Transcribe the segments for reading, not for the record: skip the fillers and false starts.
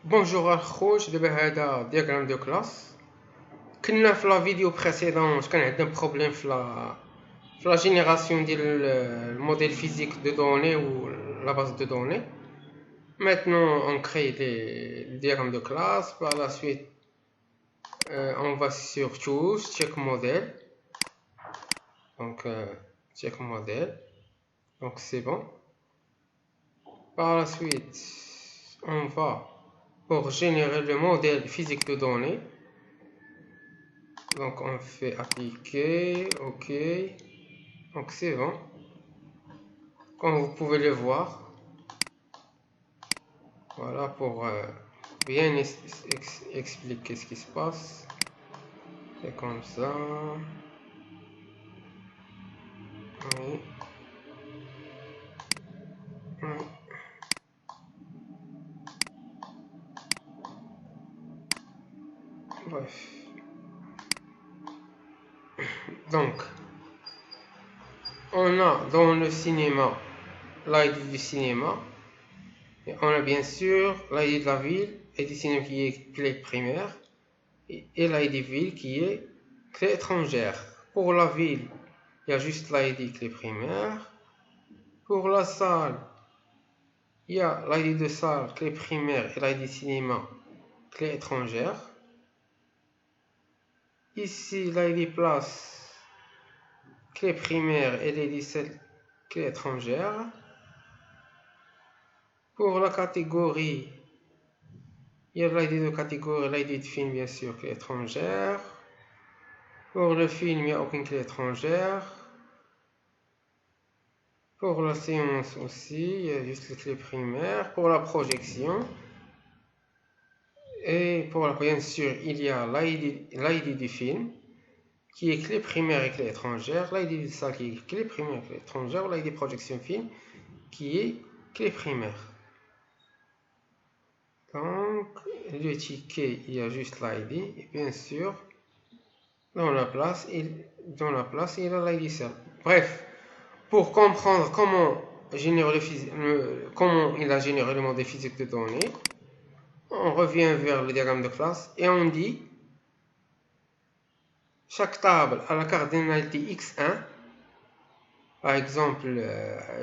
Bonjour الخوش دابا هذا دياغرام دو كلاس. كنا في لا فيديو بريسيدونت كان عندنا بروبليم في لا جينيراسيون ديال الموديل فيزيك دو دوني و لا باز دو دوني. Maintenant on crée les diagrammes de classe. Par la suite on va sur choose check model. Donc check model, donc c'est bon. Par la suite on va pour générer le modèle physique de données. Donc on fait appliquer, ok, donc c'est bon. Comme vous pouvez le voir, voilà, pour bien expliquer ce qui se passe. C'est comme ça. Oui. Oui. Bref. Donc on a dans le cinéma l'ID du cinéma, et on a bien sûr l'ID de la ville et du cinéma qui est clé primaire, et l'ID ville qui est clé étrangère. Pour la ville, il y a juste l'ID clé primaire. Pour la salle, il y a l'ID de salle clé primaire et l'ID cinéma clé étrangère. Ici, l'ID place clé primaire et l'ID salle clé étrangère. Pour la catégorie, il y a l'ID de catégorie, l'ID de film bien sûr clé étrangère. Pour le film, il n'y a aucune clé étrangère. Pour la séance aussi, il y a juste les clés primaires. Pour la projection, et pour la, bien sûr, il y a l'ID du film qui est clé primaire et clé étrangère, l'ID de ça qui est clé primaire et clé étrangère, l'ID projection film qui est clé primaire. Donc le ticket, il y a juste l'ID, et bien sûr dans la place il y a l'ID seul. Bref, pour comprendre comment il a généré le modèle physique de données, on revient vers le diagramme de classe et on dit chaque table à la cardinalité x1, par exemple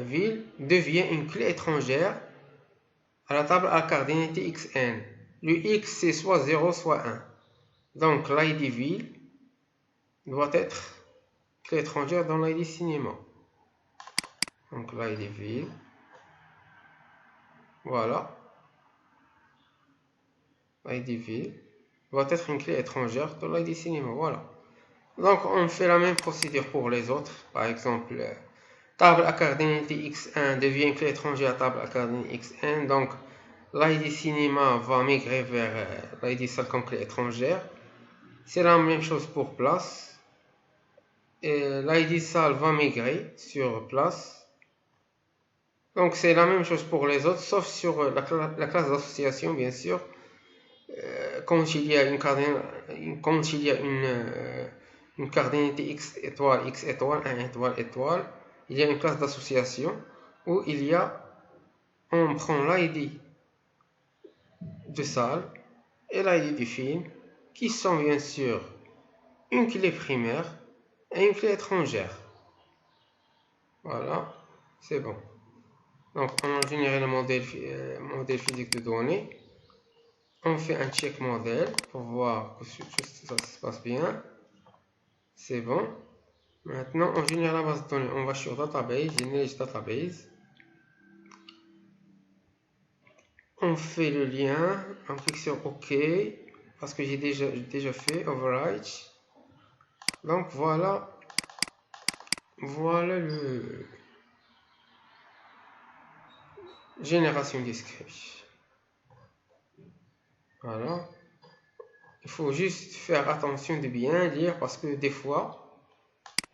ville, devient une clé étrangère à la table à la cardinalité xn. Le x c'est soit 0 soit 1. Donc l'ID ville doit être clé étrangère dans l'ID cinéma. Donc l'ID ville, voilà, l'ID ville doit être une clé étrangère dans l'ID cinéma, voilà. Donc on fait la même procédure pour les autres. Par exemple, table à cardinalité x1 devient une clé étrangère à table à cardinalité xn. Donc l'ID cinéma va migrer vers l'ID salle comme clé étrangère. C'est la même chose pour place. Et l'ID salle va migrer sur place. Donc c'est la même chose pour les autres, sauf sur la classe d'association, bien sûr. Quand il y a une cardinalité x étoile, 1 étoile, étoile, il y a une classe d'association où on prend l'ID de salle et l'ID du film, qui sont bien sûr une clé primaire et une clé étrangère. Voilà, c'est bon. Donc on a généré le modèle physique de données. On fait un check modèle pour voir que ça se passe bien. C'est bon. Maintenant on génère la base de données. On va sur database, générer database. On fait le lien, on clique sur OK parce que j'ai déjà fait override. Donc voilà le génération des scripts. Voilà. Il faut juste faire attention de bien lire parce que des fois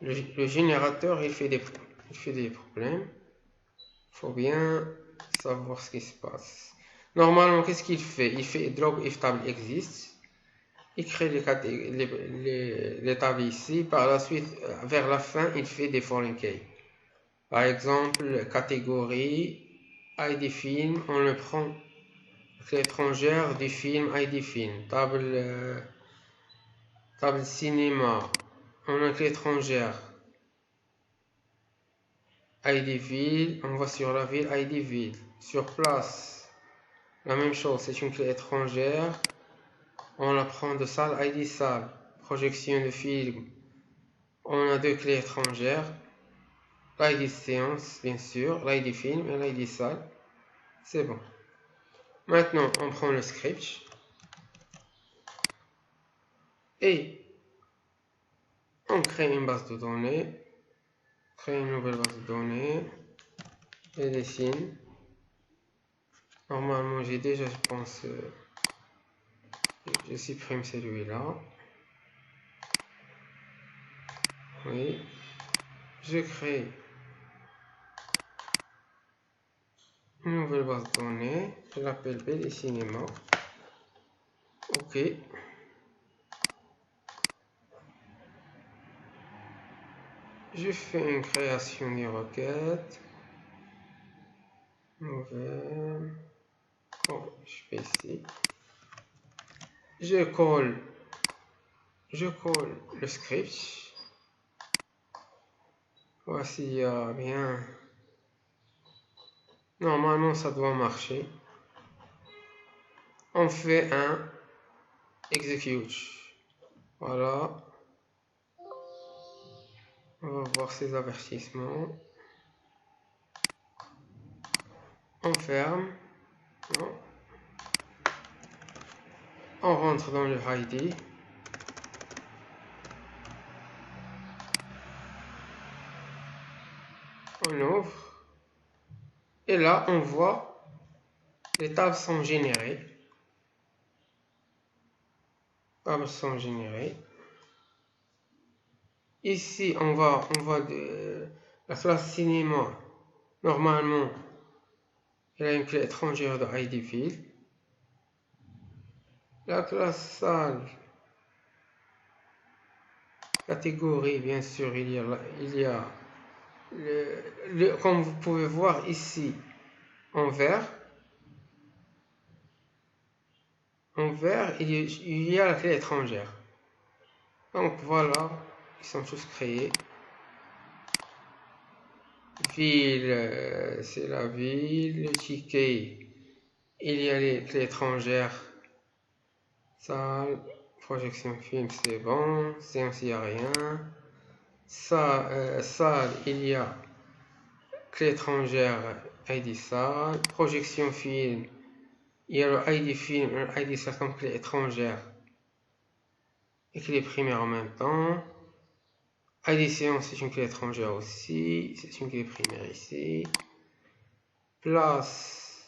le générateur il fait des problèmes. Il faut bien savoir ce qui se passe. Normalement, qu'est-ce qu'il fait? Il fait drop if table exist. Il crée les tables ici. Par la suite, vers la fin, il fait des foreign key. Par exemple, catégorie, ID film, on le prend clé étrangère du film ID film. Table cinéma. On a clé étrangère ID ville. On va sur la ville ID ville. Sur place, la même chose, c'est une clé étrangère. On la prend de salle ID salle. Projection de film. On a deux clés étrangères. L'ID séance, bien sûr. L'ID film et l'ID salle. C'est bon. Maintenant, on prend le script. Et on crée une base de données. Créer une nouvelle base de données. Et dessine. Normalement, j'ai déjà, je pense, je supprime celui-là. Oui. Je crée une nouvelle base de données. Je l'appelle BD Cinéma. OK. Je fais une création de requête. Nouvelle. Bon, je fais ici. Je colle le script. Voici bien. Normalement, ça doit marcher. On fait un execute. Voilà. On va voir ces avertissements. On ferme. Non. On rentre dans le ID. On ouvre. Et là, on voit les tables sont générées. Tables sont générées. Ici, on voit de la classe cinéma. Normalement, il y a une clé étrangère de ID field. La classe salle, catégorie, bien sûr, il y a comme vous pouvez voir ici, en vert, il y a la clé étrangère. Donc voilà, ils sont tous créés. Ville, c'est la ville. Le ticket, il y a les clés étrangères. Salle, projection film, c'est bon. Séance, il n'y a rien. Salle, il y a clé étrangère, ID salle. Projection film, il y a le ID film et le ID salle comme clé étrangère et clé primaire en même temps. ID séance, c'est une clé étrangère aussi. C'est une clé primaire ici. Place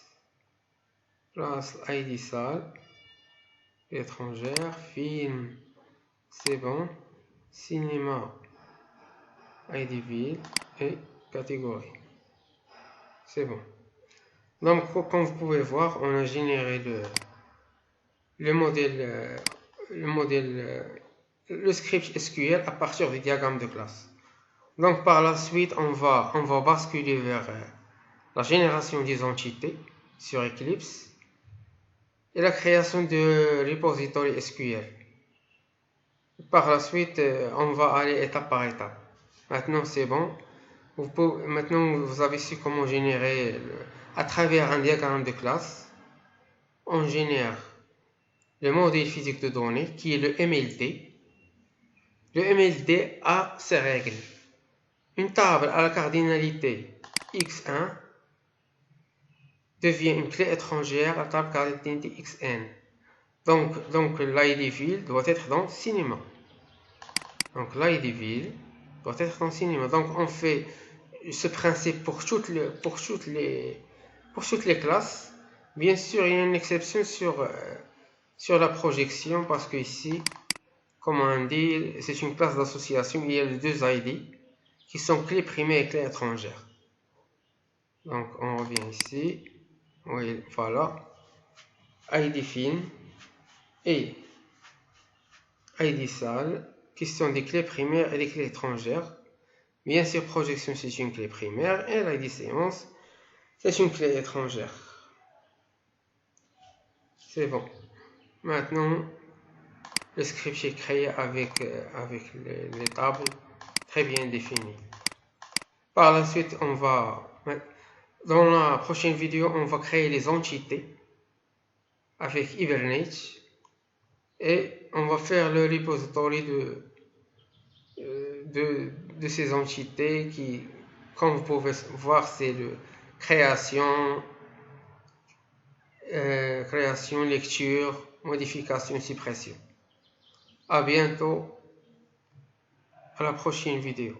ID salle, étrangère. Film, c'est bon. Cinéma, ID ville et catégorie. C'est bon. Donc, comme vous pouvez voir, on a généré le script SQL à partir du diagramme de classe. Donc, par la suite, on va basculer vers la génération des entités sur Eclipse et la création de repository SQL. Par la suite, on va aller étape par étape. Maintenant, c'est bon. Maintenant, vous avez su comment générer à travers un diagramme de classe. On génère le modèle physique de données qui est le MLD. Le MLD a ses règles. Une table à la cardinalité x1 devient une clé étrangère à la table cardinalité xn. Donc l'ID ville doit être dans cinéma. Donc l'ID ville doit être dans cinéma. Donc on fait ce principe pour toutes les classes. Bien sûr, il y a une exception sur la projection parce que ici, comme on dit, c'est une classe d'association. Il y a les deux ID qui sont clés primaires et clés étrangères. Donc on revient ici. Oui, voilà. ID film et ID salle qui sont des clés primaires et des clés étrangères. Bien sûr, projection c'est une clé primaire et l'ID séance c'est une clé étrangère. C'est bon. Maintenant, le script est créé avec les tables très bien définies. Par la suite, dans la prochaine vidéo, on va créer les entités avec Hibernate et on va faire le repository de ces entités qui, comme vous pouvez voir, c'est le création, lecture, modification, suppression. À bientôt, à la prochaine vidéo.